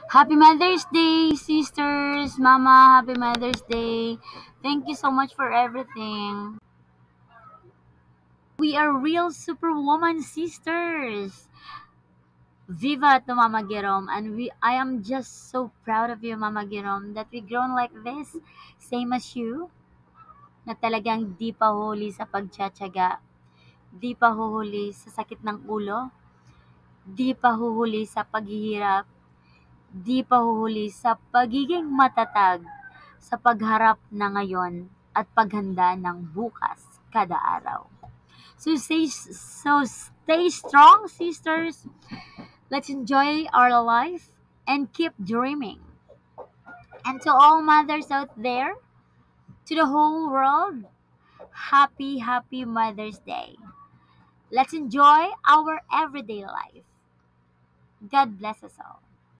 Happy Mother's Day, sisters, Mama. Happy Mother's Day. Thank you so much for everything. We are real superwoman sisters. Viva to Mama Girom. And I am just so proud of you, Mama Girom, that we grown like this. Same as you, na talagang di pa huli sa pagtsatsaga. Di pa huhuli sa sakit ng ulo. Di pa huhuli sa paghihirap. Di pa huhuli sa pagiging matatag sa pagharap na ngayon at paghanda ng bukas kada araw. So stay strong, sisters. Let's enjoy our life and keep dreaming. And to all mothers out there, to the whole world, happy Mother's Day. Let's enjoy our everyday life. God bless us all.